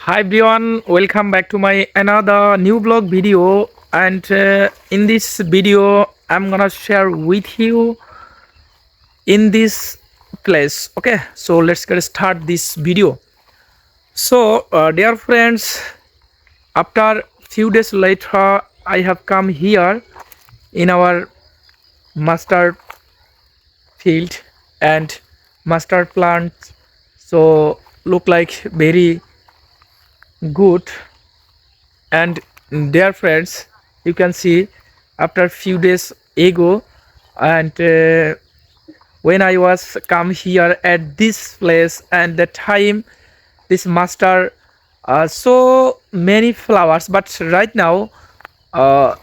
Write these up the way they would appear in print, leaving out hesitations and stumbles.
Hi everyone, welcome back to my another new blog video. And in this video I'm gonna share with you in this place. Okay, so let's get start this video. So dear friends, after few days later I have come here in our master field and master plants, so look like very good. And dear friends, you can see after few days ago, and when I was come here at this place, and that time this master so many flowers, but right now uh,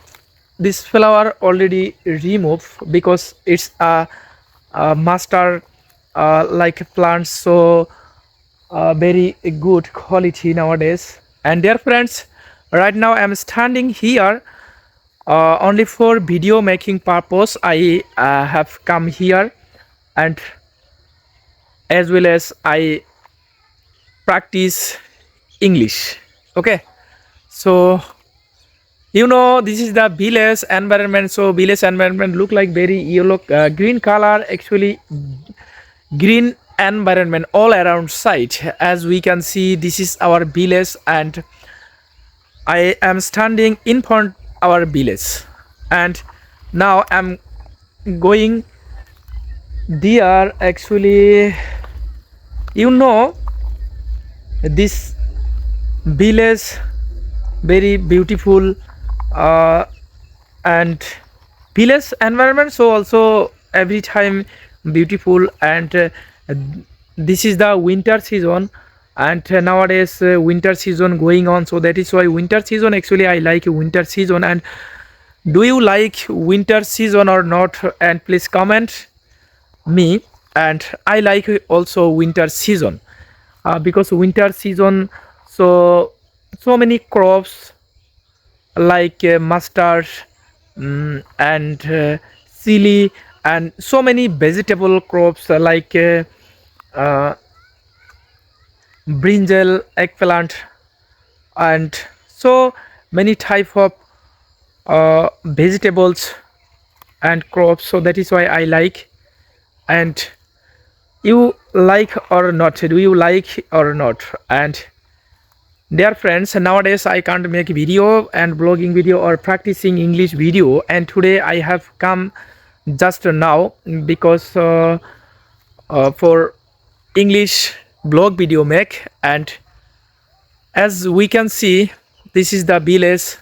this flower already removed because it's a master like plants, so very good quality nowadays. And dear friends, right now I'm standing here only for video making purpose. I have come here, and as well as I practice English. Okay, so this is the village environment. So village environment look like very yellow green color, actually green environment all around site. As we can see, this is our village, and I am standing in front our village, and now I'm going there. Actually, this village very beautiful, uh, and village environment so also every time beautiful. And this is the winter season, and nowadays winter season going on, so that is why winter season, actually I like winter season. And do you like winter season or not? And please comment me. And I like also winter season because winter season, so many crops like mustard, and chili, and so many vegetable crops like uh, brinjal, eggplant, and so many type of vegetables and crops. So that is why I like. And you like or not? Do you like or not? And dear friends, nowadays I can't make video and blogging video or practicing English video, and today I have come just now because for English blog video make. And as we can see, this is the village.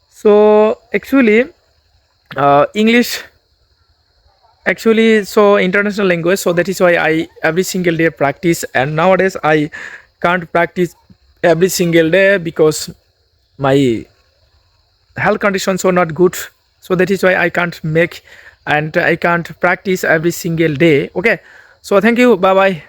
So actually English, actually so international language, so that is why I every single day practice. And nowadays I can't practice every single day because my health conditions are not good, so that is why I can't make and I can't practice every single day. Okay, so thank you, bye bye.